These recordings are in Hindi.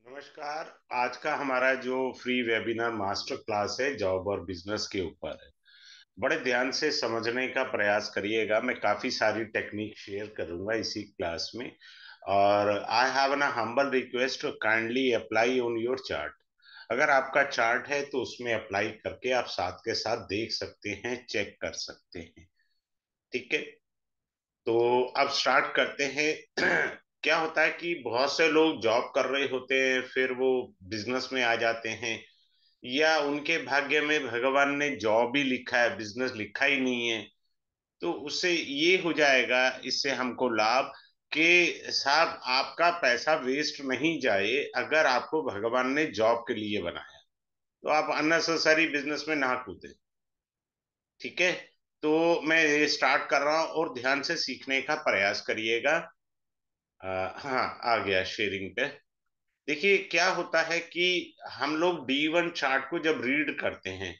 नमस्कार। आज का हमारा जो फ्री वेबिनार मास्टर क्लास है जॉब और बिजनेस के ऊपर है। बड़े ध्यान से समझने का प्रयास करिएगा। मैं काफी सारी टेक्निक शेयर करूंगा इसी क्लास में। और I have an humble request to kindly apply on your chart. अगर आपका चार्ट है तो उसमें अप्लाई करके आप साथ के साथ देख सकते हैं, चेक कर सकते हैं। ठीक है, तो अब स्टार्ट करते हैं। क्या होता है कि बहुत से लोग जॉब कर रहे होते हैं, फिर वो बिजनेस में आ जाते हैं, या उनके भाग्य में भगवान ने जॉब ही लिखा है, बिजनेस लिखा ही नहीं है। तो उससे ये हो जाएगा, इससे हमको लाभ कि साहब आपका पैसा वेस्ट नहीं जाए। अगर आपको भगवान ने जॉब के लिए बनाया तो आप अननेसेसरी बिजनेस में ना कूदें। ठीक है, तो मैं ये स्टार्ट कर रहा हूँ और ध्यान से सीखने का प्रयास करिएगा। हाँ, आ गया शेयरिंग पे। देखिए क्या होता है कि हम लोग D1 चार्ट को जब रीड करते हैं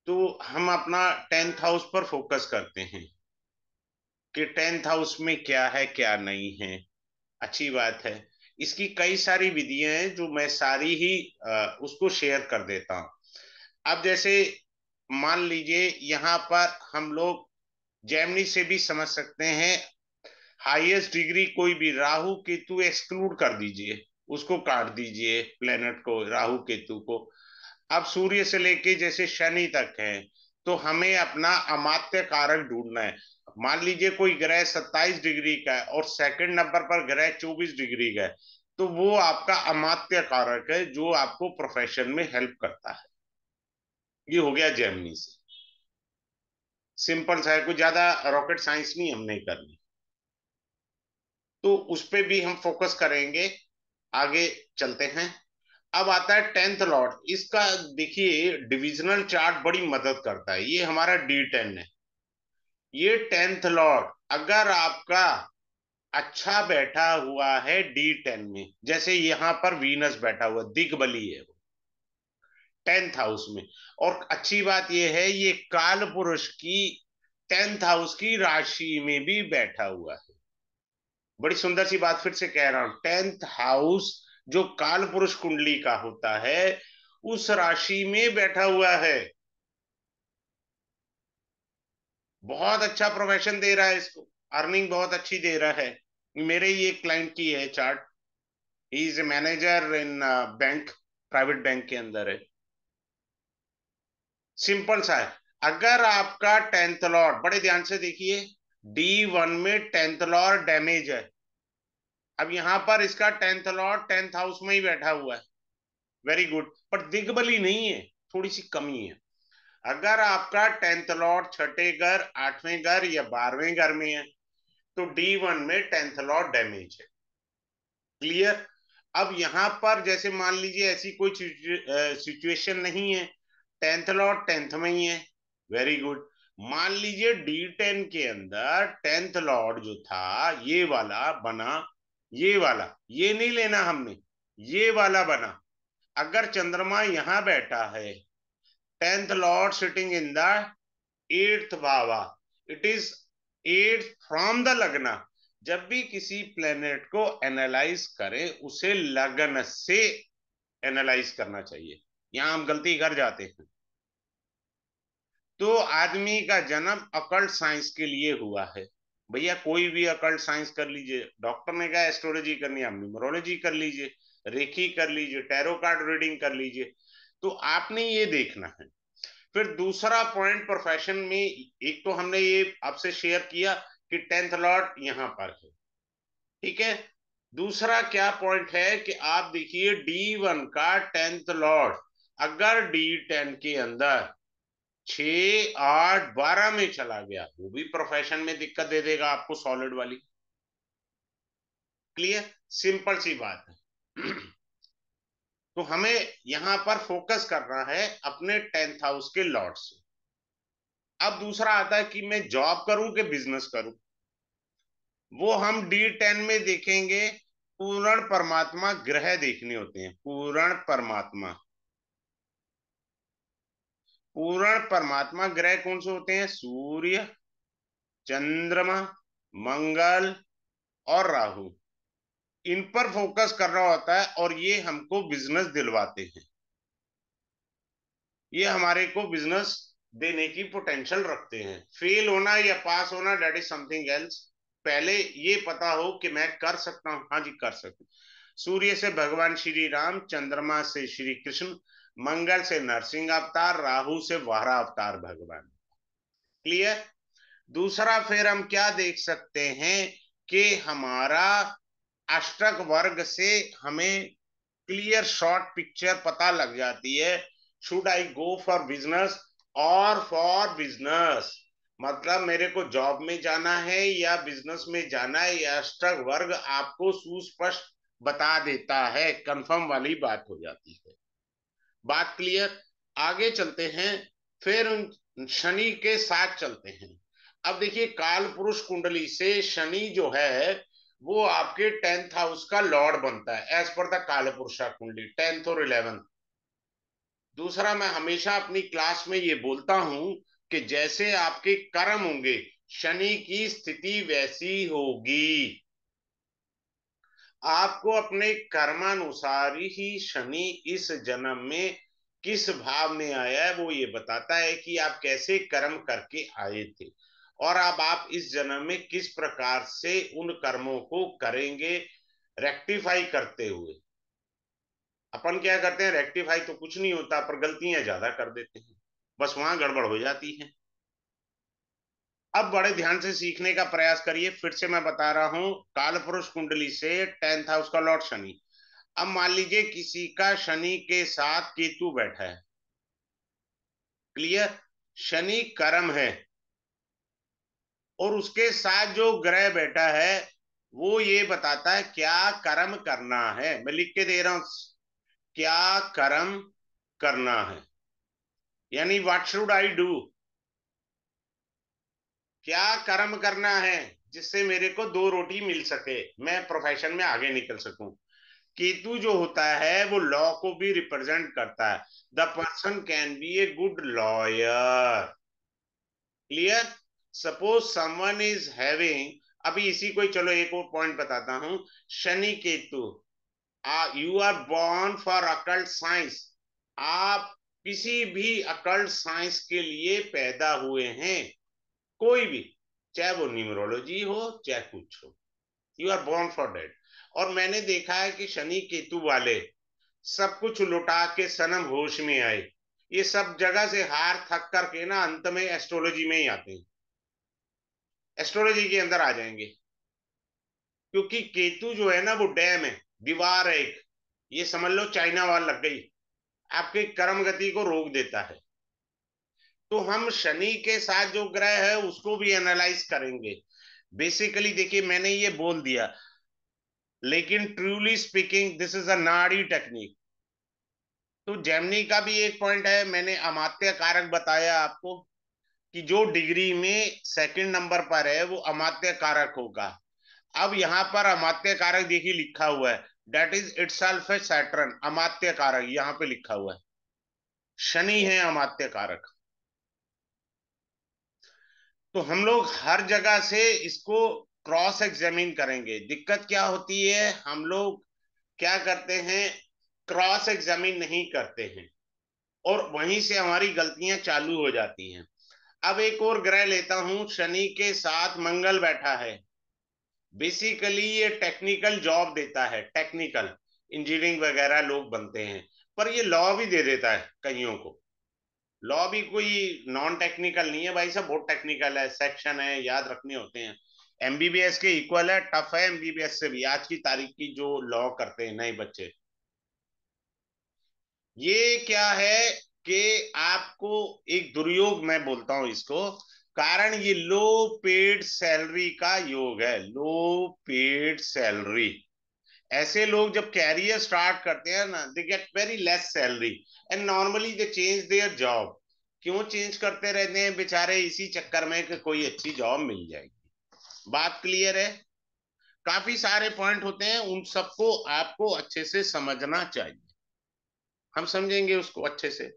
तो हम अपना 10th हाउस पर फोकस करते हैं कि 10th हाउस में क्या है क्या नहीं है। अच्छी बात है। इसकी कई सारी विधियां हैं जो मैं सारी ही उसको शेयर कर देता हूं। अब जैसे मान लीजिए यहाँ पर हम लोग जेमिनी से भी समझ सकते हैं। हाईएस्ट डिग्री कोई भी राहु केतु एक्सक्लूड कर दीजिए, उसको काट दीजिए, प्लेनेट को, राहु केतु को। अब सूर्य से लेके जैसे शनि तक है, तो हमें अपना अमात्य कारक ढूंढना है। मान लीजिए कोई ग्रह 27 डिग्री का है और सेकंड नंबर पर ग्रह 24 डिग्री का है, तो वो आपका अमात्य कारक है जो आपको प्रोफेशन में हेल्प करता है। ये हो गया जेमिनी से। सिंपल सा है, कोई ज्यादा रॉकेट साइंस नहीं हमने करनी। तो उस पे भी हम फोकस करेंगे। आगे चलते हैं। अब आता है 10th लॉर्ड। इसका देखिए डिविजनल चार्ट बड़ी मदद करता है। ये हमारा D10 है। ये 10th लॉर्ड अगर आपका अच्छा बैठा हुआ है D10 में, जैसे यहां पर वीनस बैठा हुआ, दिग्बली है वो 10th हाउस में। और अच्छी बात यह है, ये काल पुरुष की 10th हाउस की राशि में भी बैठा हुआ है। बड़ी सुंदर सी बात फिर से कह रहा हूं, 10th हाउस जो काल पुरुष कुंडली का होता है उस राशि में बैठा हुआ है। बहुत अच्छा प्रोफेशन दे रहा है इसको, अर्निंग बहुत अच्छी दे रहा है। मेरे ही एक क्लाइंट की है chart. He is a manager in bank, private bank के अंदर है। सिंपल सा है। अगर आपका 10th लॉर्ड, बड़े ध्यान से देखिए, D1 में 10th लॉर्ड डैमेज है। अब यहां पर इसका 10th लॉर्ड 10th हाउस में ही बैठा हुआ है। वेरी गुड, पर दिग्बली नहीं है, थोड़ी सी कमी है। अगर आपका 10th लॉर्ड छठे घर, आठवें घर या 12वें घर में है तो D1 में 10th लॉर्ड डैमेज है। क्लियर। अब यहां पर जैसे मान लीजिए ऐसी कोई सिचुएशन नहीं है, 10th लॉर्ड 10th में ही है। Very good. मान लीजिए D10 के अंदर 10th लॉर्ड जो था ये वाला बना, ये वाला, ये नहीं लेना हमने, ये वाला बना। अगर चंद्रमा यहां बैठा है, 10th lord sitting in the 8th भावा, it is 8th from the लग्न। जब भी किसी प्लेनेट को एनालाइज करें उसे लग्न से एनालाइज करना चाहिए। यहां हम गलती कर जाते हैं। तो आदमी का जन्म अकल्ट साइंस के लिए हुआ है। भैया कोई भी अकल्ट साइंस कर लीजिए। डॉक्टर ने कहा एस्ट्रोलॉजी करनी है, आप न्यूमरोलॉजी कर लीजिए, रेकी कर लीजिए, टैरो कार्ड रीडिंग कर लीजिए। तो आपने ये देखना है। फिर दूसरा पॉइंट प्रोफेशन में, एक तो हमने ये आपसे शेयर किया कि 10th लॉर्ड यहां पर है। ठीक है। दूसरा क्या पॉइंट है कि आप देखिए D1 का 10th लॉर्ड अगर D10 के अंदर 6 8 12 में चला गया, वो भी प्रोफेशन में दिक्कत दे देगा आपको, सॉलिड वाली। क्लियर, सिंपल सी बात है। तो हमें यहां पर फोकस करना है अपने 10th हाउस के लॉर्ड से। अब दूसरा आता है कि मैं जॉब करूं कि बिजनेस करूं। वो हम D10 में देखेंगे। पूर्ण परमात्मा ग्रह देखने होते हैं। पूर्ण परमात्मा, पूर्ण परमात्मा ग्रह कौन से होते हैं? सूर्य, चंद्रमा, मंगल और राहु। इन पर फोकस करना होता है और ये हमको बिजनेस दिलवाते हैं, ये हमारे को बिजनेस देने की पोटेंशियल रखते हैं। फेल होना या पास होना दैट इज समथिंग एल्स। पहले ये पता हो कि मैं कर सकता हूं, हाँ जी कर सकता हूं। सूर्य से भगवान श्री राम, चंद्रमा से श्री कृष्ण, मंगल से नरसिंह अवतार, राहु से वारा अवतार भगवान। क्लियर। दूसरा फिर हम क्या देख सकते हैं कि हमारा अष्टक वर्ग से हमें क्लियर शॉर्ट पिक्चर पता लग जाती है। Should I go for business और फॉर बिजनेस, मतलब मेरे को जॉब में जाना है या बिजनेस में जाना है, या अष्टक वर्ग आपको सुस्पष्ट बता देता है, कंफर्म वाली बात हो जाती है। बात क्लियर। आगे चलते हैं, फिर शनि के साथ चलते हैं। अब देखिए काल पुरुष कुंडली से शनि जो है वो आपके 10th हाउस का लॉर्ड बनता है एज पर द काल पुरुषा कुंडली, 10th और 11th। दूसरा, मैं हमेशा अपनी क्लास में ये बोलता हूं कि जैसे आपके कर्म होंगे शनि की स्थिति वैसी होगी। आपको अपने कर्मानुसार ही शनि इस जन्म में किस भाव में आया है वो ये बताता है कि आप कैसे कर्म करके आए थे और अब आप इस जन्म में किस प्रकार से उन कर्मों को करेंगे, रेक्टिफाई करते हुए। अपन क्या करते हैं, रेक्टिफाई तो कुछ नहीं होता पर गलतियां ज्यादा कर देते हैं, बस वहां गड़बड़ हो जाती है। अब बड़े ध्यान से सीखने का प्रयास करिए। फिर से मैं बता रहा हूं, काल पुरुष कुंडली से 10th हाउस का लॉर्ड शनि। अब मान लीजिए किसी का शनि के साथ केतु बैठा है। क्लियर। शनि कर्म है और उसके साथ जो ग्रह बैठा है वो ये बताता है क्या कर्म करना है। मैं लिख के दे रहा हूं, क्या कर्म करना है, यानी व्हाट शुड आई डू, क्या कर्म करना है जिससे मेरे को दो रोटी मिल सके, मैं प्रोफेशन में आगे निकल सकूं। केतु जो होता है वो लॉ को भी रिप्रेजेंट करता है। The person can be a good lawyer. Clear. Suppose someone is having, अभी इसी को चलो एक और पॉइंट बताता हूं। Shani Ketu, you are born for occult science. आप किसी भी अकल्ट साइंस के लिए पैदा हुए हैं, कोई भी, चाहे वो न्यूमरोलॉजी हो चाहे कुछ हो, you are born for date. और मैंने देखा है कि शनि केतु वाले सब कुछ लुटा के सनम होश में आए, ये सब जगह से हार थक करके ना अंत में एस्ट्रोलॉजी में ही आते हैं, एस्ट्रोलॉजी के अंदर आ जाएंगे। क्योंकि केतु जो है ना वो डैम है, दीवार है एक, ये समझ लो चाइना वाल लग गई, आपके कर्म गति को रोक देता है। तो हम शनि के साथ जो ग्रह है उसको भी एनालाइज करेंगे। बेसिकली देखिए मैंने ये बोल दिया, लेकिन truly speaking this is a नाड़ी टेक्निक। तो जेमिनी का भी एक पॉइंट है, मैंने अमात्य कारक बताया आपको कि जो डिग्री में सेकंड नंबर पर है वो अमात्य कारक होगा। अब यहां पर अमात्य कारक देखिए लिखा हुआ है, that is itself a Saturn. अमात्य कारक यहां पे लिखा हुआ है, शनि है अमात्य कारक। तो हम लोग हर जगह से इसको क्रॉस एग्जामिन करेंगे। दिक्कत क्या होती है, हम लोग क्या करते हैं, क्रॉस एग्जामिन नहीं करते हैं और वहीं से हमारी गलतियां चालू हो जाती हैं। अब एक और ग्रह लेता हूं, शनि के साथ मंगल बैठा है। बेसिकली ये टेक्निकल जॉब देता है, टेक्निकल इंजीनियरिंग वगैरह लोग बनते हैं, पर ये लॉ भी दे देता है कईयों को। लॉ भी कोई नॉन टेक्निकल नहीं है भाई साहब, बहुत टेक्निकल है, सेक्शन है, याद रखने होते हैं। एमबीबीएस के इक्वल है, टफ है एमबीबीएस से भी आज की तारीख की जो लॉ करते हैं नए बच्चे। ये क्या है कि आपको एक दुर्योग मैं बोलता हूं इसको, कारण ये लो पेड सैलरी का योग है, लो पेड सैलरी। ऐसे लोग जब कैरियर स्टार्ट करते हैं ना, they get very less salary and normally they change their job. क्यों चेंज करते रहते हैं बेचारे, इसी चक्कर में कि कोई अच्छी जॉब मिल जाएगी। बात क्लियर है। काफी सारे पॉइंट होते हैं, उन सबको आपको अच्छे से समझना चाहिए, हम समझेंगे उसको अच्छे से।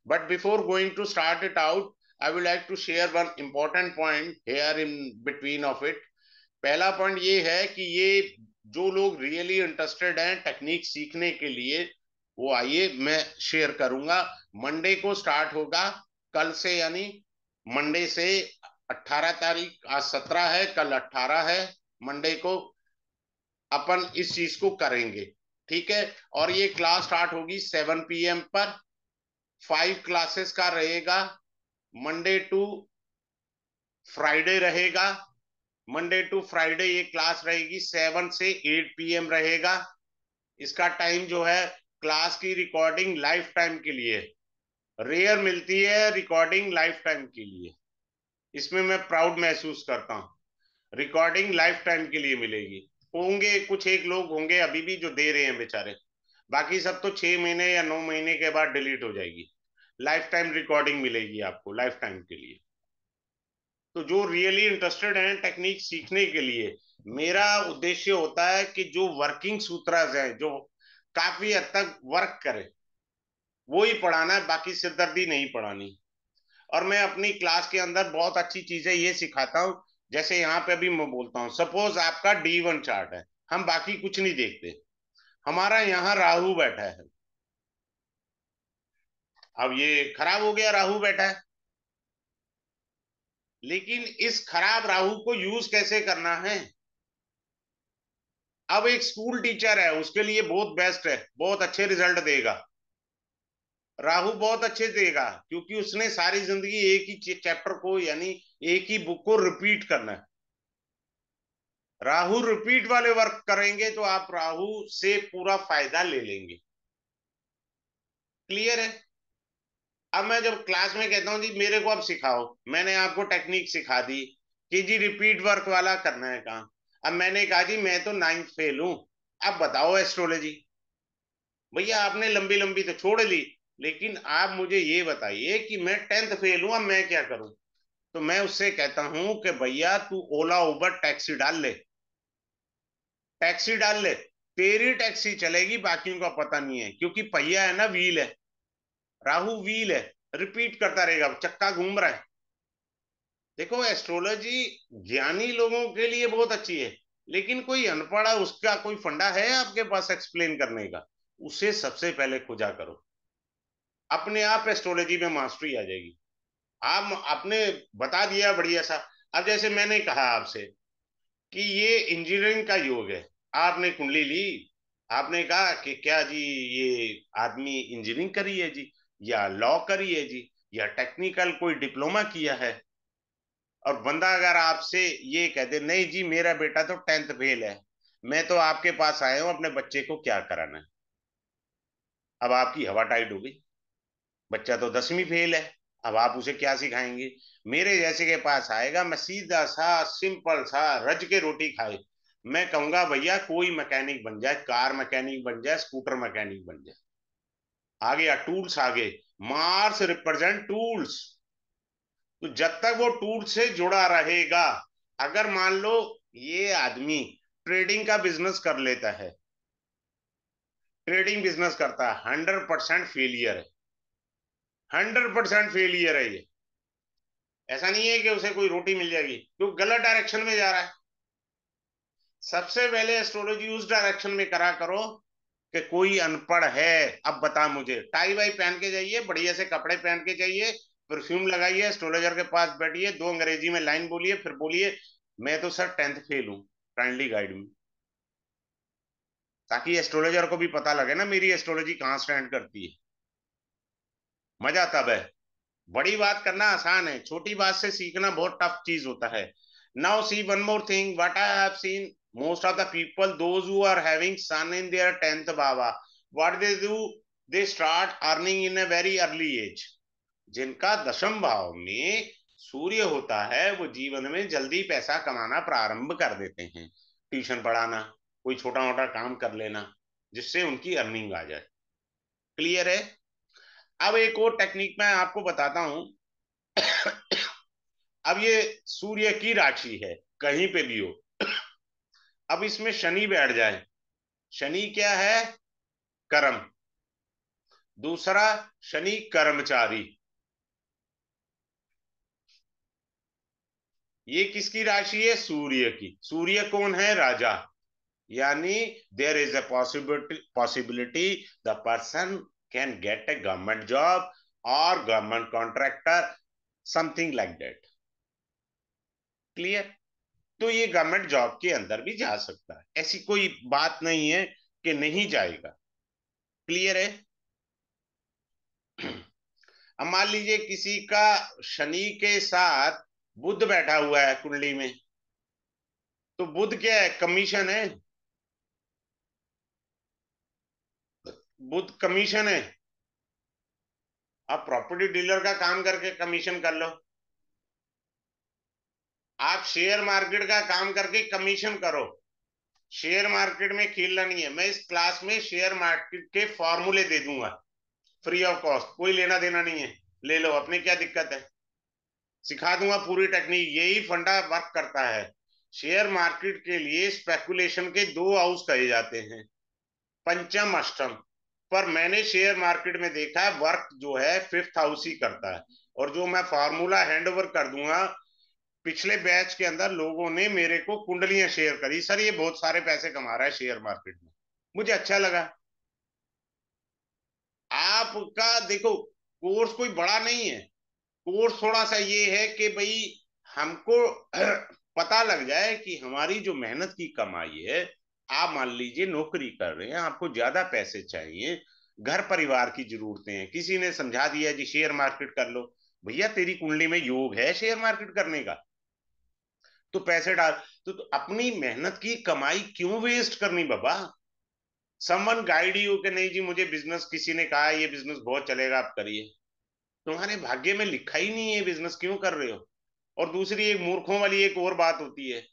But before going to start it out, I would like to share one important point here in between of it. पहला पॉइंट ये है कि ये जो लोग रियली इंटरेस्टेड हैं टेक्निक सीखने के लिए, वो आइए, मैं शेयर करूंगा। मंडे को स्टार्ट होगा, कल से, यानी मंडे से। 18 तारीख, आज 17 है, कल 18 है। मंडे को अपन इस चीज को करेंगे, ठीक है। और ये क्लास स्टार्ट होगी 7 PM पर। 5 क्लासेस का रहेगा। मंडे टू फ्राइडे रहेगा। मंडे टू फ्राइडे ये क्लास रहेगी, 7 से 8 PM रहेगा। इसका टाइम जो है, क्लास की रिकॉर्डिंग लाइफ टाइम के लिए रेयर मिलती है, रिकॉर्डिंग लाइफ टाइम के लिए। इसमें मैं प्राउड महसूस करता हूँ। रिकॉर्डिंग लाइफ टाइम के लिए मिलेगी। होंगे कुछ एक लोग होंगे अभी भी जो दे रहे हैं बेचारे, बाकी सब तो 6 महीने या 9 महीने के बाद डिलीट हो जाएगी। लाइफ टाइम रिकॉर्डिंग मिलेगी आपको लाइफ टाइम के लिए। तो जो रियली इंटरेस्टेड हैं टेक्निक सीखने के लिए, मेरा उद्देश्य होता है कि जो वर्किंग सूत्रास हैं, जो काफी हद तक वर्क करे, वो ही पढ़ाना है, बाकी सिरदर्दी नहीं पढ़ानी। और मैं अपनी क्लास के अंदर बहुत अच्छी चीजें ये सिखाता हूँ। जैसे यहाँ पे भी मैं बोलता हूँ, सपोज आपका D1 चार्ट है, हम बाकी कुछ नहीं देखते। हमारा यहाँ राहु बैठा है। अब ये खराब हो गया, राहु बैठा है। लेकिन इस खराब राहु को यूज कैसे करना है? अब एक स्कूल टीचर है, उसके लिए बहुत बेस्ट है, बहुत अच्छे रिजल्ट देगा। राहु बहुत अच्छे देगा, क्योंकि उसने सारी जिंदगी एक ही चैप्टर को, यानी एक ही बुक को रिपीट करना है। राहु रिपीट वाले वर्क करेंगे तो आप राहु से पूरा फायदा ले लेंगे। क्लियर है? अब मैं जब क्लास में कहता हूं जी मेरे को अब सिखाओ, मैंने आपको टेक्निक सिखा दी कि जी रिपीट वर्क वाला करना है काम। अब मैंने कहा जी मैं तो 9th फेल हूं, अब बताओ एस्ट्रोलॉजी। भैया आपने लंबी लंबी तो छोड़ ली, लेकिन आप मुझे ये बताइए कि मैं 10th फेल हूं, अब मैं क्या करूं? तो मैं उससे कहता हूं कि भैया तू ओला उबर टैक्सी डाल ले। टैक्सी डाल ले, तेरी टैक्सी चलेगी, बाकियों का पता नहीं है, क्योंकि पहिया है ना, व्हील है। राहु व्हील है, रिपीट करता रहेगा, चक्का घूम रहा है। देखो एस्ट्रोलॉजी ज्ञानी लोगों के लिए बहुत अच्छी है, लेकिन कोई अनपढ़ है, उसका कोई फंडा है आपके पास एक्सप्लेन करने का? उसे सबसे पहले खोजा करो, अपने आप एस्ट्रोलॉजी में मास्टरी आ जाएगी। आप आपने बता दिया बढ़िया सा। अब जैसे मैंने कहा आपसे कि ये इंजीनियरिंग का योग है, आपने कुंडली ली, आपने कहा कि क्या जी ये आदमी इंजीनियरिंग करी है जी, या लॉ करी है जी, या टेक्निकल कोई डिप्लोमा किया है। और बंदा अगर आपसे ये कह दे नहीं जी मेरा बेटा तो 10th फेल है, मैं तो आपके पास आया हूं अपने बच्चे को क्या कराना है, अब आपकी हवा टाइट हो गई। बच्चा तो 10वीं फेल है, अब आप उसे क्या सिखाएंगे? मेरे जैसे के पास आएगा, मैं सीधा सा सिंपल सा रज के रोटी खाए, मैं कहूंगा भैया कोई मैकेनिक बन जाए, कार मैकेनिक बन जाए, स्कूटर मैकेनिक बन जाए। आ गया टूल्स, आगे मार्स रिप्रेजेंट टूल्स। तो जब तक वो टूल से जुड़ा रहेगा, अगर मान लो ये आदमी ट्रेडिंग का बिजनेस कर लेता है, ट्रेडिंग बिजनेस करता है, 100% फेलियर है। 100% फेलियर है ये। ऐसा नहीं है कि उसे कोई रोटी मिल जाएगी, तो गलत डायरेक्शन में जा रहा है। सबसे पहले एस्ट्रोलॉजी उस डायरेक्शन में करा करो कि कोई अनपढ़ है, अब बता मुझे, टाई वाई पहन के जाइए, बढ़िया से कपड़े पहन के जाइए, परफ्यूम लगाइए, एस्ट्रोलॉजर के पास बैठिए, दो अंग्रेजी में लाइन बोलिए, फिर बोलिए मैं तो सर 10th फेल हूँ, काइंडली गाइड मी। ताकि एस्ट्रोलॉजर को भी पता लगे ना मेरी एस्ट्रोलॉजी कहाँ स्टैंड करती है। मजा तब है। बड़ी बात करना आसान है, छोटी बात से सीखना बहुत टफ चीज होता है। Now see one more thing what I have seen, most of the people those who are having sun in their 10th बाबा, what they do, they start earning in a very early age. जिनका दशम भाव में सूर्य होता है, वो जीवन में जल्दी पैसा कमाना प्रारंभ कर देते हैं। ट्यूशन पढ़ाना, कोई छोटा मोटा काम कर लेना, जिससे उनकी अर्निंग आ जाए। क्लियर है? अब एक और टेक्निक मैं आपको बताता हूं। अब ये सूर्य की राशि है, कहीं पे भी हो। अब इसमें शनि बैठ जाए, शनि क्या है? कर्म। दूसरा, शनि कर्मचारी। ये किसकी राशि है? सूर्य की। सूर्य कौन है? राजा। यानी there is a possibility the person can get a government job और government contractor, something like that. Clear? तो ये गवर्नमेंट जॉब के अंदर भी जा सकता है, ऐसी कोई बात नहीं है कि नहीं जाएगा। क्लियर है? अब मान लीजिए किसी का शनि के साथ बुध बैठा हुआ है कुंडली में, तो बुध क्या है? कमीशन है। बुध कमीशन है। आप प्रॉपर्टी डीलर का काम करके कमीशन कर लो, आप शेयर मार्केट का काम करके कमीशन करो। शेयर मार्केट में खेलना नहीं है। मैं इस क्लास में शेयर मार्केट के फॉर्मूले दे दूंगा फ्री ऑफ कॉस्ट, कोई लेना देना नहीं है, ले लो, अपने क्या दिक्कत है। सिखा दूंगा पूरी टेक्निक, यही फंडा वर्क करता है। शेयर मार्केट के लिए स्पेकुलेशन के दो हाउस कहे जाते हैं, पंचम अष्टम। पर मैंने शेयर मार्केट में देखा है वर्क जो है फिफ्थ हाउस ही करता है। और जो मैं फार्मूला हैंड ओवर कर दूंगा, पिछले बैच के अंदर लोगों ने मेरे को कुंडलियां शेयर करी, सर ये बहुत सारे पैसे कमा रहा है शेयर मार्केट में। मुझे अच्छा लगा। आपका देखो, कोर्स कोई बड़ा नहीं है। कोर्स थोड़ा सा ये है कि भाई हमको पता लग जाए कि हमारी जो मेहनत की कमाई है। आप मान लीजिए नौकरी कर रहे हैं, आपको ज्यादा पैसे चाहिए, घर परिवार की जरूरतें हैं, किसी ने समझा दिया जी शेयर मार्केट कर लो। भैया तेरी कुंडली में योग है शेयर मार्केट करने का, तो पैसे डाल। तो अपनी मेहनत की कमाई क्यों वेस्ट करनी बाबा? समवन गाइड यू कि नहीं जी मुझे बिजनेस किसी ने कहा है ये बिजनेस बहुत चलेगा, आप करिए। तुम्हारे भाग्य में लिखा ही नहीं है, बिजनेस क्यों कर रहे हो? और दूसरी एक मूर्खों वाली एक और बात होती है,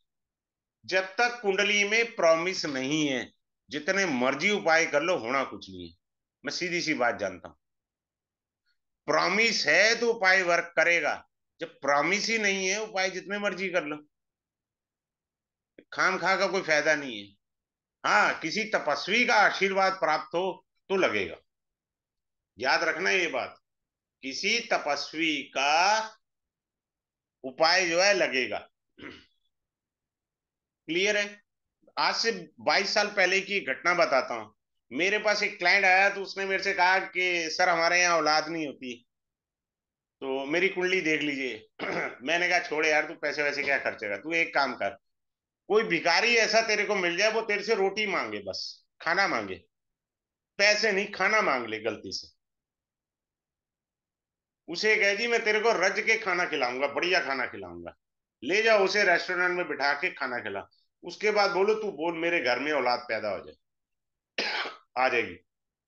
जब तक कुंडली में प्रॉमिस नहीं है, जितने मर्जी उपाय कर लो होना कुछ नहीं है। मैं सीधी सी बात जानता हूं। प्रॉमिस है तो उपाय वर्क करेगा, जब प्रॉमिस ही नहीं है उपाय जितने मर्जी कर लो, खाम खा का कोई फायदा नहीं है। हाँ, किसी तपस्वी का आशीर्वाद प्राप्त हो तो लगेगा। याद रखना ये बात, किसी तपस्वी का उपाय जो है लगेगा। क्लियर है? आज से 22 साल पहले की एक घटना बताता हूँ। मेरे पास एक क्लाइंट आया तो उसने मेरे से कहा कि सर हमारे यहाँ औलाद नहीं होती, तो मेरी कुंडली देख लीजिए। मैंने कहा छोड़ यार, तू पैसे वैसे क्या खर्चेगा, तू एक काम कर, कोई भिखारी ऐसा तेरे को मिल जाए वो तेरे से रोटी मांगे, बस खाना मांगे, पैसे नहीं, खाना मांग ले गलती से। उसे कहे जी मैं तेरे को रज के खाना खिलाऊंगा, बढ़िया खाना खिलाऊंगा, ले जाओ उसे रेस्टोरेंट में बिठा के खाना खिला। उसके बाद बोलो तू बोल मेरे घर में औलाद पैदा हो जाए, आ जाएगी,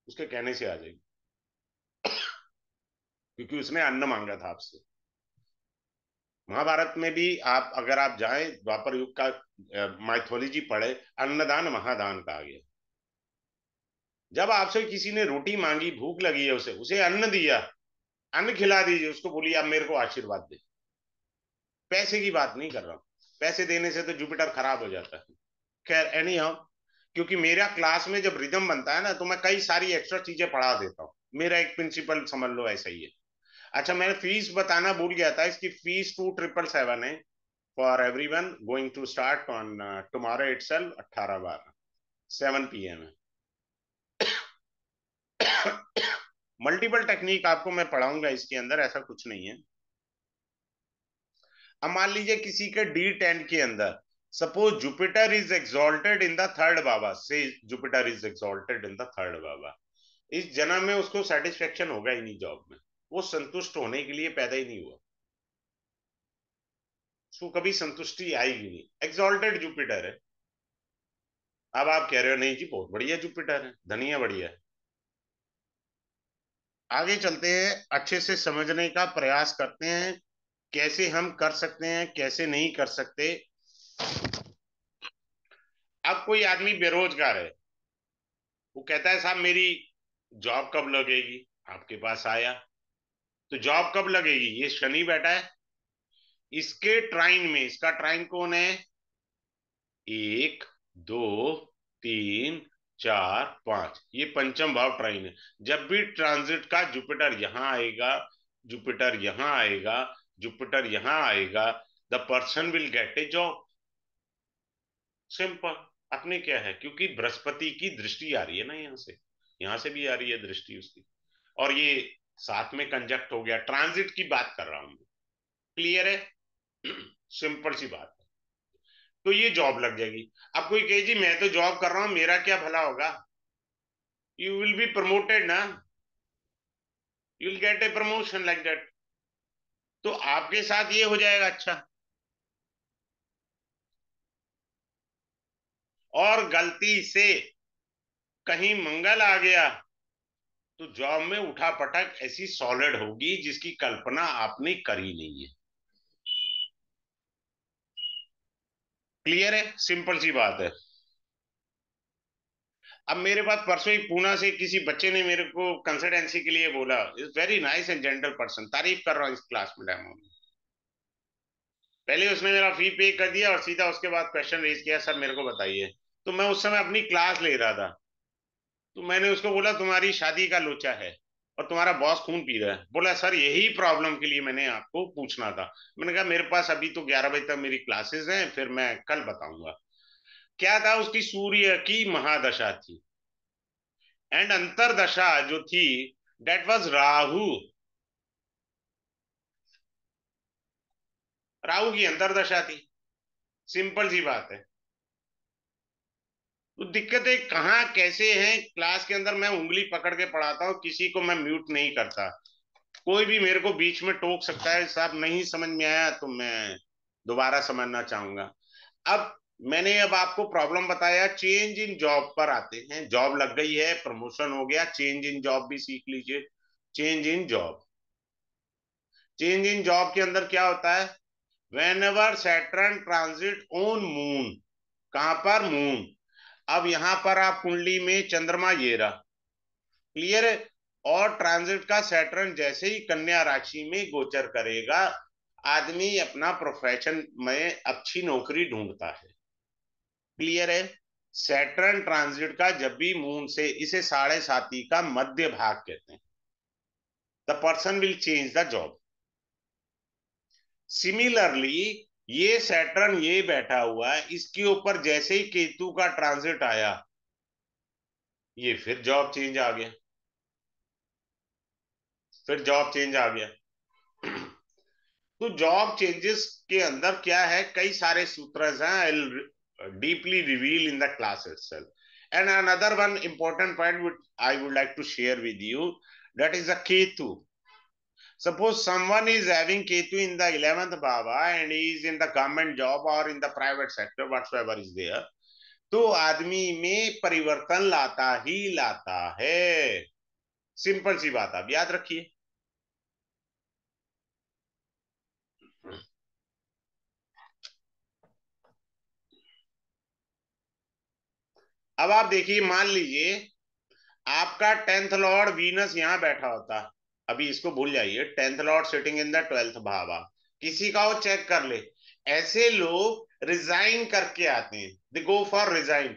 उसके कहने से आ जाएगी, क्योंकि उसने अन्न मांगा था आपसे। महाभारत में भी आप अगर आप जाएं, द्वापर युग का माइथोलॉजी पढ़े, अन्नदान महादान कहा गया। जब आपसे किसी ने रोटी मांगी, भूख लगी है, उसे उसे अन्न दिया, अन्न खिला दीजिए, उसको बोलिए आप मेरे को आशीर्वाद दे। पैसे की बात नहीं कर रहा हूं, पैसे देने से तो जुपिटर खराब हो जाता है। खैर एनी हाउ, क्योंकि मेरा क्लास में जब रिदम बनता है ना, तो मैं कई सारी एक्स्ट्रा चीजें पढ़ा देता हूँ। मेरा एक प्रिंसिपल समझ लो ऐसा ही है। अच्छा, मैंने फीस बताना भूल गया था, इसकी फीस 2777 है for everyone, going to start on tomorrow itself, 18/12 7 PM है। मल्टीपल टेक्निक आपको मैं पढ़ाऊंगा इसके अंदर, ऐसा कुछ नहीं है। अब मान लीजिए किसी के D10 के अंदर suppose Jupiter is exalted in the third बाबा से, Jupiter is exalted in the third बाबा, इस जन्म में उसको सेटिस्फेक्शन होगा ही नहीं जॉब में, वो संतुष्ट होने के लिए पैदा ही नहीं हुआ, उसको कभी संतुष्टि आएगी नहीं, एक्सॉल्टेड जुपिटर है। अब आप कह रहे हो नहीं जी बहुत बढ़िया जुपिटर है, धनिया बढ़िया है। आगे चलते हैं, अच्छे से समझने का प्रयास करते हैं, कैसे हम कर सकते हैं कैसे नहीं कर सकते। अब कोई आदमी बेरोजगार है, वो कहता है साहब मेरी जॉब कब लगेगी, आपके पास आया, तो जॉब कब लगेगी? ये शनि बैठा है, इसके ट्राइन में, इसका ट्राइन कौन है? एक, दो, तीन, चार, पांच, ये पंचम भाव ट्राइन है। जब भी ट्रांजिट का जुपिटर यहां आएगा, जुपिटर यहां आएगा, जुपिटर यहां आएगा, the person will get A job. Simple. अपने क्या है, क्योंकि बृहस्पति की दृष्टि आ रही है ना यहाँ से भी आ रही है दृष्टि उसकी, और ये साथ में कंजक्ट हो गया, ट्रांजिट की बात कर रहा हूं। क्लियर है? सिंपल सी बात है। तो ये जॉब लग जाएगी। अब कोई कहे जी मैं तो जॉब कर रहा हूं, मेरा क्या भला होगा? यू विल बी प्रमोटेड ना, you will get a promotion like that. तो आपके साथ ये हो जाएगा। अच्छा, और गलती से कहीं मंगल आ गया तो जॉब में उठा पटक ऐसी सॉलिड होगी जिसकी कल्पना आपने करी नहीं है। क्लियर है? सिंपल सी बात है। अब मेरे पास परसों ही पूना से किसी बच्चे ने मेरे को कंसल्टेंसी के लिए बोला, is very nice and gentle person, तारीफ कर रहा हूँ इस क्लास में डेमो में। पहले उसने मेरा फी पे कर दिया और सीधा उसके बाद क्वेश्चन रेज किया, सर मेरे को बताइए। तो मैं उस समय अपनी क्लास ले रहा था, तो मैंने उसको बोला तुम्हारी शादी का लोचा है और तुम्हारा बॉस खून पी रहा है। बोला सर यही प्रॉब्लम के लिए मैंने आपको पूछना था। मैंने कहा मेरे पास अभी तो 11 बजे तक मेरी क्लासेस हैं, फिर मैं कल बताऊंगा। क्या था, उसकी सूर्य की महादशा थी, एंड अंतरदशा जो थी, डेट वाज राहु। राहु की अंतरदशा थी। सिंपल सी बात है। तो दिक्कतें कहाँ कैसे हैं, क्लास के अंदर मैं उंगली पकड़ के पढ़ाता हूँ, किसी को मैं म्यूट नहीं करता। कोई भी मेरे को बीच में टोक सकता है, साहब नहीं समझ में आया तो मैं दोबारा समझना चाहूंगा। अब मैंने अब आपको प्रॉब्लम बताया, चेंज इन जॉब पर आते हैं। जॉब लग गई है, प्रमोशन हो गया, चेंज इन जॉब भी सीख लीजिए। Change in job, change in job के अंदर क्या होता है? When ever Saturn transit on moon, कहां पर? मून। अब यहां पर आप कुंडली में चंद्रमा ये रहा, क्लियर है? और ट्रांजिट का सैटर्न जैसे ही कन्या राशि में गोचर करेगा, आदमी अपना प्रोफेशन में अच्छी नौकरी ढूंढता है। क्लियर है? सैटर्न ट्रांजिट का जब भी मून से, इसे साढ़े साथी का मध्य भाग कहते हैं, the person will change the job. Similarly ये सैटर्न ये बैठा हुआ है, इसके ऊपर जैसे ही केतु का ट्रांजिट आया, ये फिर जॉब चेंज आ गया, फिर जॉब चेंज आ गया। तो जॉब चेंजेस के अंदर क्या है, कई सारे सूत्र हैं, I deeply reveal in the class itself. And another one important point I would like to share with you, that is a ketu. Suppose someone is having ketu in the 11th bhava and he is in the government job or in the private sector whatsoever is there, तो आदमी में परिवर्तन लाता ही लाता है। सिंपल सी बात आप याद रखिए। अब आप देखिए, मान लीजिए आपका 10th लॉर्ड वीनस यहां बैठा होता, अभी इसको भूल जाइए, 10th lord sitting in the 12th भावा, किसी का वो चेक कर ले। ऐसे लोग रिजाइन करके आते हैं, दे गो फॉर रिजाइन।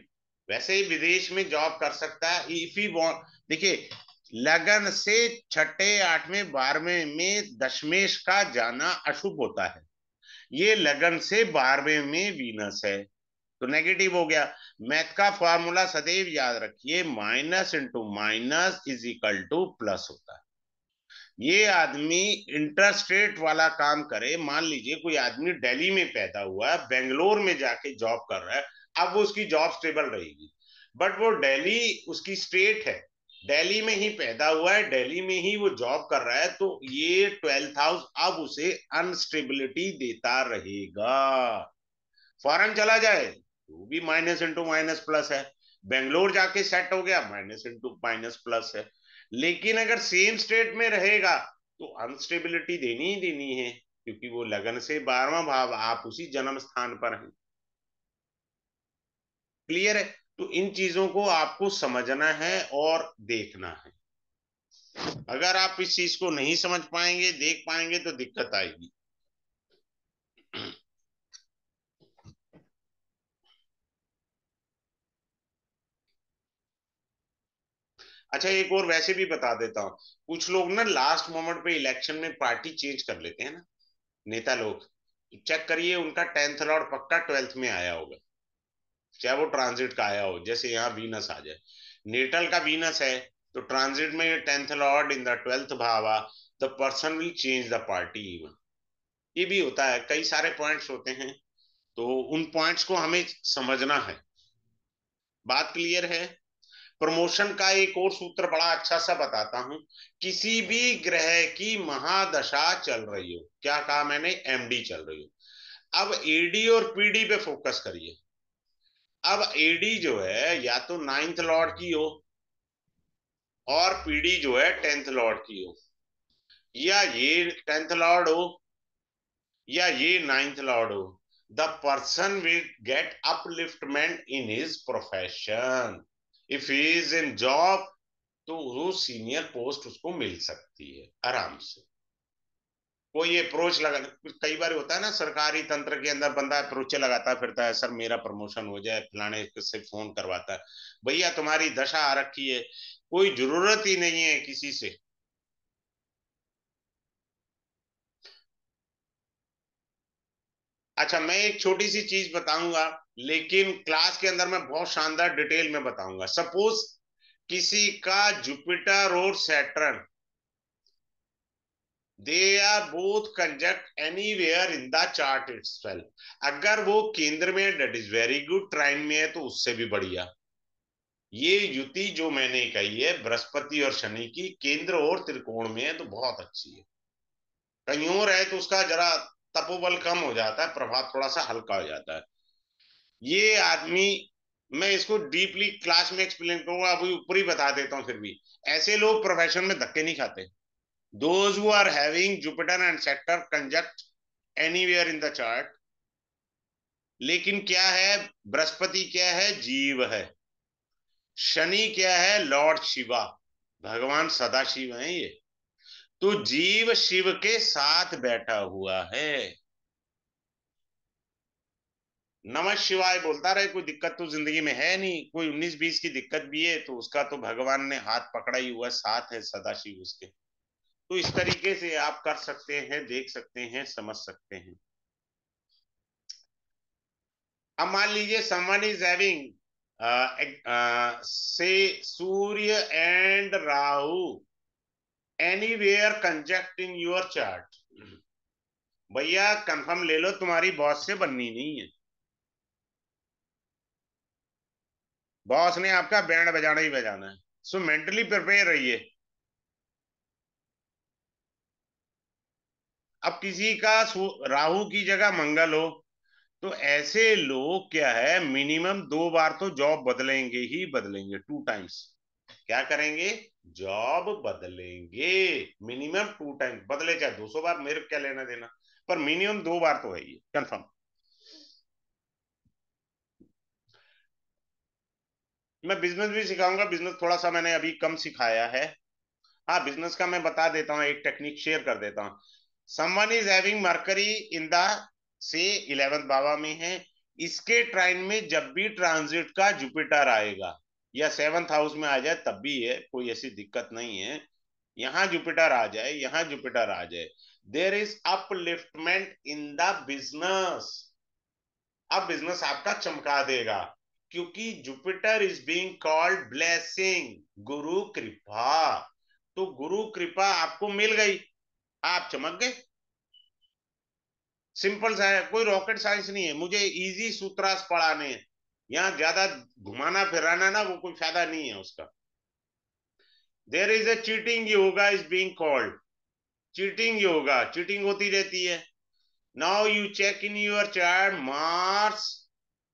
वैसे ही विदेश में जॉब कर सकता है इफ ही वांट। देखिए, लगन से छठे आठवें बारहवें में दशमेश का जाना अशुभ होता है। ये लगन से बारहवें में वीनस है, तो नेगेटिव हो गया। मैथ का फॉर्मूला सदैव याद रखिए, minus into minus is equal two plus होता है। ये आदमी इंटरस्टेट वाला काम करे, मान लीजिए कोई आदमी दिल्ली में पैदा हुआ है, बेंगलोर में जाके जॉब कर रहा है, अब वो उसकी जॉब स्टेबल रहेगी, बट वो दिल्ली उसकी स्टेट है, दिल्ली में ही पैदा हुआ है, दिल्ली में ही वो जॉब कर रहा है, तो ये 12th हाउस अब उसे अनस्टेबिलिटी देता रहेगा। फॉरेन चला जाए तो भी माइनस इंटू माइनस प्लस है, बेंगलोर जाके सेट हो गया, माइनस इंटू माइनस प्लस है। लेकिन अगर सेम स्टेट में रहेगा तो अनस्टेबिलिटी देनी ही देनी है, क्योंकि वो लगन से 12वां भाव, आप उसी जन्म स्थान पर हैं। क्लियर है? तो इन चीजों को आपको समझना है और देखना है। अगर आप इस चीज को नहीं समझ पाएंगे, देख पाएंगे, तो दिक्कत आएगी। अच्छा, एक और वैसे भी बता देता हूँ, कुछ लोग ना लास्ट मोमेंट पे इलेक्शन में पार्टी चेंज कर लेते हैं ना, नेता लोग। चेक करिए उनका 10th लॉर्ड पक्का 12th में आया होगा। चाहे वो ट्रांजिट का आया हो, जैसे यहाँ वीनस आ जाए, नेटल का वीनस है, तो ट्रांजिट में 10th lord in the 12th भावा, the person will change the party even. ये भी होता है, कई सारे पॉइंट्स होते हैं, तो उन पॉइंट्स को हमें समझना है। बात क्लियर है? प्रमोशन का एक और सूत्र बड़ा अच्छा सा बताता हूं। किसी भी ग्रह की महादशा चल रही हो, क्या कहा मैंने, एमडी चल रही हो, अब एडी और पीडी पे फोकस करिए। अब एडी जो है या तो 9th लॉर्ड की हो, और पीडी जो है 10th लॉर्ड की हो, या ये 10th लॉर्ड हो, या ये 9th लॉर्ड हो, the person will get upliftment in his profession. If he is in job, तो वो सीनियर पोस्ट उसको मिल सकती है आराम से। कोई अप्रोच लगा, कई बार होता है ना सरकारी तंत्र के अंदर, बंदा अप्रोच लगाता फिरता है, सर मेरा प्रमोशन हो जाए, फलाने से फोन करवाता है। भैया तुम्हारी दशा आ रखी है, कोई जरूरत ही नहीं है किसी से। अच्छा, मैं एक छोटी सी चीज बताऊंगा, लेकिन क्लास के अंदर मैं बहुत शानदार डिटेल में बताऊंगा। सपोज किसी का जुपिटर और Saturn, they are both conjunct anywhere in the chart itself, अगर वो केंद्र में, that is very good, trine में है तो उससे भी बढ़िया। ये युति जो मैंने कही है बृहस्पति और शनि की, केंद्र और त्रिकोण में है तो बहुत अच्छी है। कहीं और है तो उसका जरा तपोबल कम हो जाता है, प्रभाव थोड़ा सा हल्का हो जाता है। ये आदमी, मैं इसको डीपली क्लास में एक्सप्लेन करूंगा, अभी ऊपर ही बता देता हूँ, फिर भी ऐसे लोग प्रोफेशन में धक्के नहीं खाते। Those who are having Jupiter and sector conjunct anywhere in the chart, लेकिन क्या है, बृहस्पति क्या है, जीव है, शनि क्या है, लॉर्ड शिवा, भगवान सदाशिव है ये, तो जीव शिव के साथ बैठा हुआ है। नमः शिवाय बोलता रहे, कोई दिक्कत तो जिंदगी में है नहीं, कोई 19-20 की दिक्कत भी है तो उसका तो भगवान ने हाथ पकड़ा ही हुआ, साथ है सदाशिव उसके। तो इस तरीके से आप कर सकते हैं, देख सकते हैं, समझ सकते हैं। अब मान लीजिए someone is having say Surya and Rahu anywhere conjunct in your chart, भैया कंफर्म ले लो, तुम्हारी बॉस से बननी नहीं है। बॉस ने आपका बैंड बजाना ही बजाना है, सो मेंटली प्रिपेयर रहिए। अब किसी का राहु की जगह मंगल हो, तो ऐसे लोग क्या है, मिनिमम 2 बार तो जॉब बदलेंगे ही बदलेंगे, 2 टाइम्स। क्या करेंगे, जॉब बदलेंगे, मिनिमम 2 टाइम्स, बदले चाहे 200 बार, मेरे को क्या लेना देना, पर मिनिमम 2 बार तो है ये कंफर्म। मैं बिजनेस भी सिखाऊंगा, बिजनेस थोड़ा सा मैंने अभी कम सिखाया है। हाँ, बिजनेस का मैं बता देता हूँ, एक टेक्निक शेयर कर देता हूँ। Someone is having mercury in the, से 11th भावा में है, इसके ट्राइन में जब भी ट्रांजिट का जुपिटर आएगा, या 7th हाउस में आ जाए तब भी है, कोई ऐसी दिक्कत नहीं है। यहां जुपिटर आ जाए, यहां जुपिटर आ जाए, there is upliftment in the business. अब बिजनेस आपका चमका देगा, क्योंकि Jupiter is being called blessing, गुरु कृपा। तो गुरु कृपा आपको मिल गई, आप चमक गए। सिंपल सा है, कोई रॉकेट साइंस नहीं है, मुझे इजी सूत्रास पढ़ाने हैं। यहाँ ज्यादा घुमाना फिराना ना, वो कोई फायदा नहीं है उसका। There is a cheating yoga is being called, cheating yoga, cheating होती रहती है। Now you check in your chart, Mars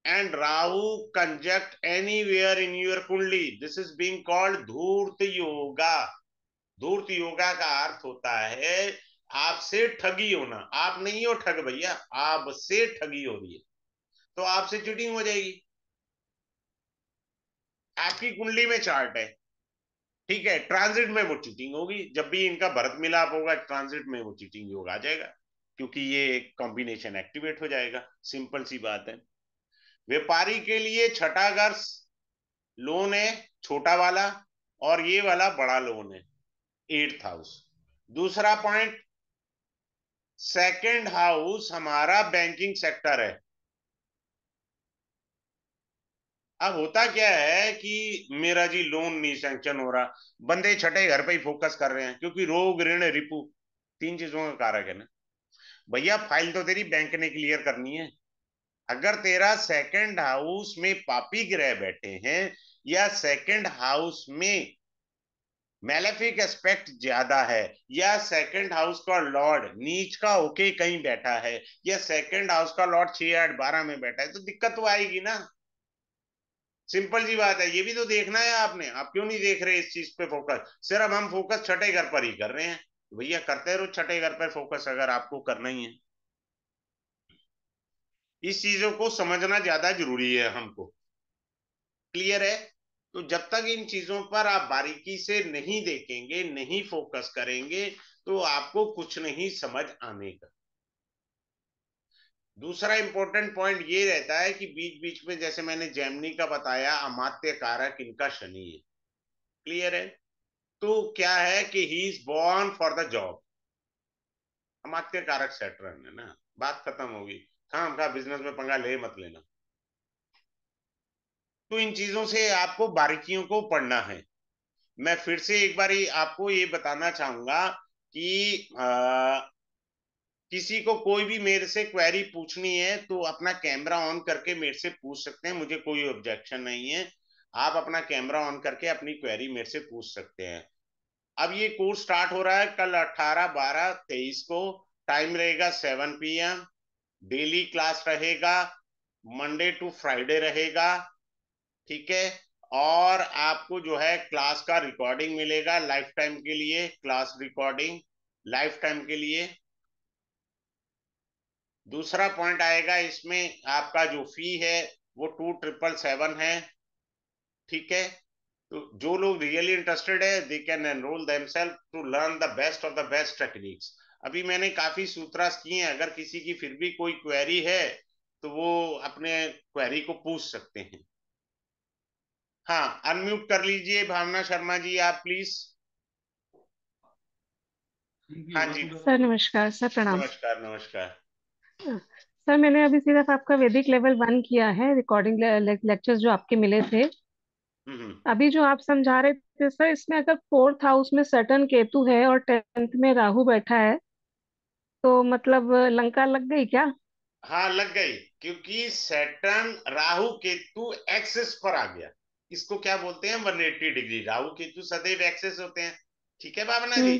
and Rahu conjunct anywhere in your कुंडली, this is being called धूर्त योगा। धूर्त योगा का अर्थ होता है आपसे ठगी होना। आप नहीं हो ठग भैया, आपसे ठगी हो रही है, तो आपसे चीटिंग हो जाएगी। आपकी कुंडली में चार्ट है, ठीक है, ट्रांजिट में वो चीटिंग होगी, जब भी इनका भरत मिलाप होगा ट्रांजिट में वो चीटिंग योग आ जाएगा, क्योंकि ये एक कॉम्बिनेशन एक्टिवेट हो जाएगा। सिंपल सी बात है। व्यापारी के लिए छठा घर लोन है, छोटा वाला, और ये वाला बड़ा लोन है, 8th हाउस। दूसरा पॉइंट, सेकंड हाउस हमारा बैंकिंग सेक्टर है। अब होता क्या है कि मेरा जी लोन नहीं सैंक्शन हो रहा, बंदे छठे घर पे ही फोकस कर रहे हैं, क्योंकि रोग ऋण रिपू तीन चीजों का कारक है ना। भैया फाइल तो तेरी बैंक ने क्लियर करनी है। अगर तेरा सेकंड हाउस में पापी ग्रह बैठे हैं, या सेकंड हाउस में मैलेफिक एस्पेक्ट ज्यादा है, या सेकंड हाउस का लॉर्ड नीच का होके कहीं बैठा है, या सेकंड हाउस का लॉर्ड 6 8 12 में बैठा है, तो दिक्कत तो आएगी ना। सिंपल सी बात है, ये भी तो देखना है आपने। आप क्यों नहीं देख रहे इस चीज पे फोकस? सिर्फ हम फोकस छठे घर पर ही कर रहे हैं। भैया करते रहो छठे घर पर फोकस, अगर आपको करना ही है। इस चीजों को समझना ज्यादा जरूरी है हमको। क्लियर है? तो जब तक इन चीजों पर आप बारीकी से नहीं देखेंगे, नहीं फोकस करेंगे, तो आपको कुछ नहीं समझ आने का। दूसरा इंपॉर्टेंट पॉइंट ये रहता है कि बीच बीच में, जैसे मैंने जेमिनी का बताया, अमात्य कारक इनका शनि है। क्लियर है? तो क्या है कि he is born for the job. अमात्य कारक सैटर्न है ना, बात खत्म होगी। काम का बिजनेस में पंगा ले मत लेना। तो इन चीजों से आपको बारीकियों को पढ़ना है। मैं फिर से एक बार आपको ये बताना चाहूंगा कि किसी को कोई भी मेरे से क्वेरी पूछनी है तो अपना कैमरा ऑन करके मेरे से पूछ सकते हैं, मुझे कोई ऑब्जेक्शन नहीं है। आप अपना कैमरा ऑन करके अपनी क्वेरी मेरे से पूछ सकते हैं। अब ये कोर्स स्टार्ट हो रहा है कल 18 12 23 को। टाइम रहेगा 7 PM। डेली क्लास रहेगा, मंडे टू फ्राइडे रहेगा। ठीक है? और आपको जो है क्लास का रिकॉर्डिंग मिलेगा लाइफ टाइम के लिए, क्लास रिकॉर्डिंग लाइफ टाइम के लिए। दूसरा पॉइंट आएगा इसमें, आपका जो फी है वो 2777 है। ठीक है? तो जो लोग रियली इंटरेस्टेड है, they can enroll themselves to learn the best of the best techniques. अभी मैंने काफी सूत्रास किए हैं, अगर किसी की फिर भी कोई क्वेरी है तो वो अपने क्वेरी को पूछ सकते हैं। हाँ, अनम्यूट कर लीजिए भावना शर्मा जी, आप प्लीज। हाँ जी। सर नमस्कार, सर प्रणाम। नमस्कार नमस्कार। सर मैंने अभी सिर्फ आपका वैदिक लेवल 1 किया है, रिकॉर्डिंग लेक्चर्स जो आपके मिले थे। हम्म। अभी जो आप समझा रहे थे सर, इसमें अगर फोर्थ हाउस में सैटर्न केतु है और 10th में राहु बैठा है, तो मतलब लंका लग गई क्या? हाँ लग गई, क्योंकि सैटर्न राहु केतु एक्सिस पर आ गया। इसको क्या बोलते हैं? 180 डिग्री। राहु केतु सदैव एक्सिस होते हैं। ठीक है भावना जी? हम्म।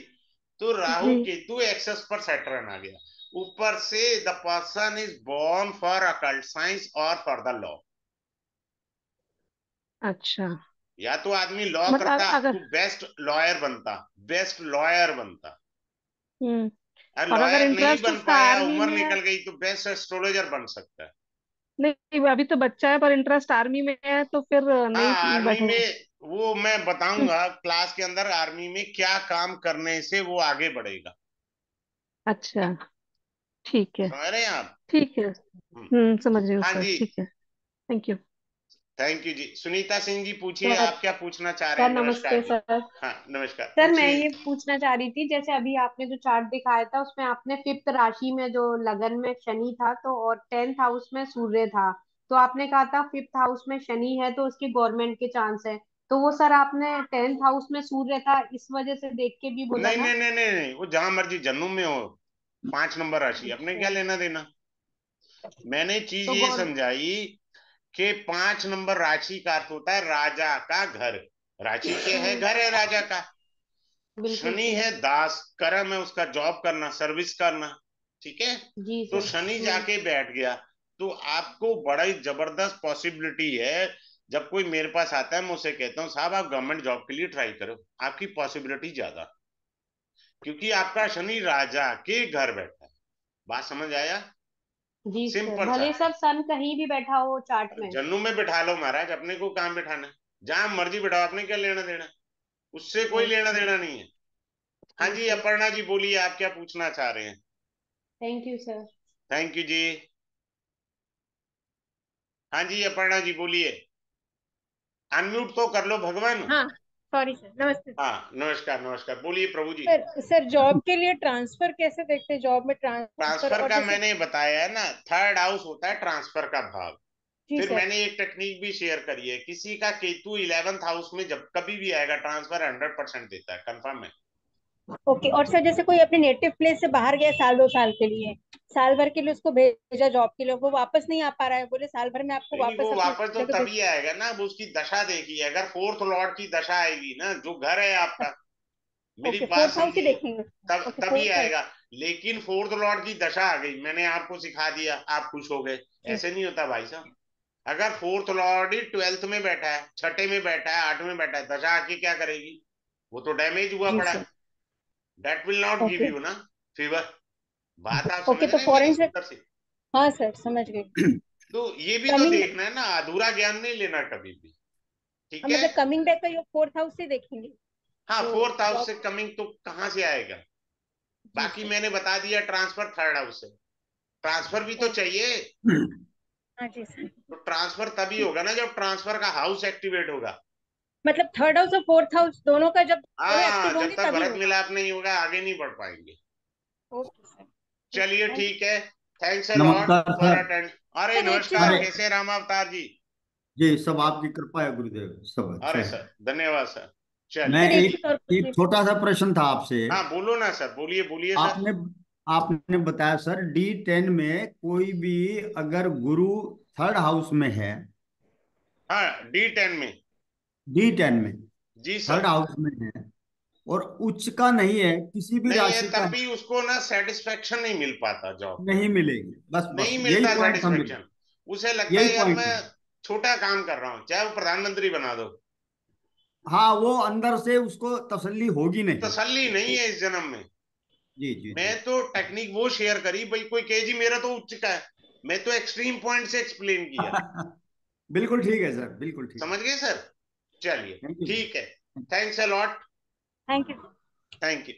तो राहु जी। केतु एक्सेस पर सैटर्न आ गया। ऊपर से the person is born for occult science और फॉर द लॉ। अच्छा। या तो आदमी लॉ मतलब करता अगर तो बेस्ट लॉयर बनता, बेस्ट लॉयर बनता। हम्म अगर और अगर लॉयर नहीं इंटरेस्ट बन उसका पाया, आर्मी उम्र में है? निकल गई, तो बेस्ट एस्ट्रोलॉजर बन सकता है। नहीं, अभी तो बच्चा है पर इंटरेस्ट आर्मी में है, तो फिर हाँ नहीं आर्मी बैठेगा? में, वो मैं हम्म, बताऊंगा क्लास के अंदर, आर्मी में क्या काम करने से वो आगे बढ़ेगा। अच्छा, ठीक है। समझ रहे हैं आप? ठीक है। हम्म। समझ रही हूँ हाँ सर, जी। ठीक है। Thank you. थैंक यू जी। सुनीता सिंह जी पूछिए, सर आप क्या पूछना चाह रहे सर हैं? नमस्ते नमस्कार जी। सर। हाँ नमस्कार, सर मैं पूछिए। ये पूछना चाह रही थी, जैसे अभी आपने जो चार्ट दिखाया था उसमें आपने फिफ्थ राशि में जो लगन में शनि था तो और 10th हाउस में सूर्य था, तो आपने कहा था फिफ्थ हाउस में शनि है तो उसकी गवर्नमेंट के चांस है। तो वो सर आपने 10th हाउस में सूर्य था इस वजह से देख के भी बोला नहीं था? नहीं नहीं नहीं नहीं, वो जहां मर्जी जन्म में हो। 5 नंबर राशि, अपने क्या अच्छा। लेना देना। मैंने चीज तो ये गौर समझाई कि 5 नंबर राशि का अर्थ होता है राजा का घर। राशि के है, घर है राजा का। बिल्कुल शनि सर। है दास, कर्म है उसका जॉब करना, सर्विस करना। ठीक है? जी तो सर। शनि जाके बैठ गया। तो आपको बड़ा ही जबरदस्त पॉसिबिलिटी है। जब कोई मेरे पास आता है, मैं उसे कहता हूँ साहब आप गवर्नमेंट जॉब के लिए ट्राई करो, आपकी पॉसिबिलिटी ज्यादा, क्योंकि आपका शनि राजा के घर बैठा है। बात समझ आया? जी सर, सिंपल सा। भले सर सन कहीं भी बैठा हो चार्ट में। जन्नू में बिठा लो महाराज, अपने को काम बिठाना है। जहां मर्जी बिठाओ, अपने क्या लेना देना, उससे कोई लेना ओके। देना नहीं है। हाँ जी जी, सर। अपर्णा जी बोलिए, आप क्या पूछना चाह रहे हैं? Thank you sir. Thank you जी। हाँ जी अपर्णा जी बोलिए। अनम्यूट तो कर लो भगवान। हाँ, सॉरी सर, नमस्ते सर। हाँ नमस्कार नमस्कार, बोलिए प्रभु जी। सर जॉब के लिए ट्रांसफर कैसे देखते हैं, जॉब में ट्रांसफर ट्रांसफर और का जैसे। मैंने बताया है ना, थर्ड हाउस होता है ट्रांसफर का भाव। जी फिर सर। मैंने एक टेक्निक भी शेयर करी है, किसी का केतु 11th हाउस में जब कभी भी आएगा ट्रांसफर 100% देता है, कंफर्म है। ओके, और सर जैसे कोई अपने नेटिव प्लेस से बाहर गया साल 2 साल के लिए, साल भर के लिए उसको भेजा जॉब के लिए, वो वापस नहीं आ पा रहा है, बोले साल भर में आपको नहीं नहीं, वापस वो अपनी वापस तो जगह भेज। तभी आएगा ना, अब उसकी दशा देखिए, अगर फोर्थ लॉर्ड की दशा आएगी ना, जो घर है आपका, मेरी ओके, बात 4th हाउस ही समझिए, देखेंगे। तब ओके, तभी 4th हाउस। आएगा। लेकिन फोर्थ लॉर्ड की दशा आ गई, मैंने आपको सिखा दिया, आप खुश हो गए, जी ऐसे नहीं होता भाई साहब। अगर फोर्थ लॉर्ड ही 12th में बैठा है, छठे में बैठा है, 8वें में बैठा है, दशा आके क्या करेगी? वो तो डैमेज हुआ जी पड़ा सर। है। That will not give okay. You ना फीवर। बात आप ओके, समझ तो रहे हैं मेरी फॉरेन से। अंदर से? हाँ सर, समझ गए। तो ये भी तो कमिंग। देखना है ना, अधूरा ज्ञान नहीं लेना कभी भी। ठीक है। मतलब कमिंग बैक का योग 4th हाउस से देखेंगे। हाँ, जो फोर्थ हाउस जॉब। से कमिंग तो कहाँ से आएगा? जी बाकी सर। मैंने बता दिया, ट्रांसफर थर्ड हाउस से। ट्रांसफर भी तो ओके। चाहिए। हाँ जी सर। तो ट्रांसफर तभी होगा ना जब ट्रांसफर का हाउस एक्टिवेट होगा। मतलब 3rd हाउस और 4th हाउस दोनों का जब दोनों हाँ, एक्टिव जब होंगे तक तभी भरत होगा। मिलाप नहीं होगा आगे नहीं बढ़ पाएंगे। ओके सर, ठीक है, चलिए थैंक ठीक है। थैंक्स अ लॉट नमस्कार फॉर सर। अटेंड। अरे सर। एक चीज नमस्कार, अरे और। कैसे राम अवतार जी? जी, सब आपकी कृपा है गुरुदेव, सब अच्छा अरे है। सर, धन्यवाद सर। मैं चलिए। सर एक एक चीज और एक पूछनी थी। छोटा सा प्रश्न था आपसे। हाँ बोलो ना सर, बोलिए बोलिए सर। आपने आपने बताया सर D10 में कोई भी अगर गुरु थर्ड हाउस में है, हाँ, D10 में। D10 में जी थर्ड सर। हाउस में है और उच्च का नहीं है, किसी भी नहीं है राशि का तब है, भी उसको ना सेटिस्फेक्शन नहीं मिल पाता जॉब में। नहीं मिलेगी। बस बस नहीं यही मिलता पॉइंट था मेरा, सेटिस्फेक्शन। उसे लगता यही है यार पॉइंट मैं था। छोटा काम कर रहा हूँ, चाहे वो प्रधानमंत्री बना दो। हाँ, वो अंदर से उसको तसल्ली होगी नहीं। तसल्ली नहीं है इस जन्म में। जी जी मैं जी। तो टेक्निक वो शेयर करी भाई, कोई कहे जी मेरा तो उच्च का है, मैं तो एक्सट्रीम पॉइंट से एक्सप्लेन किया। बिल्कुल ठीक है सर, बिल्कुल ठीक समझ है। गए सर? चलिए थैंक यू ठीक है। Sir. Thanks a lot. Thank you. Thank you.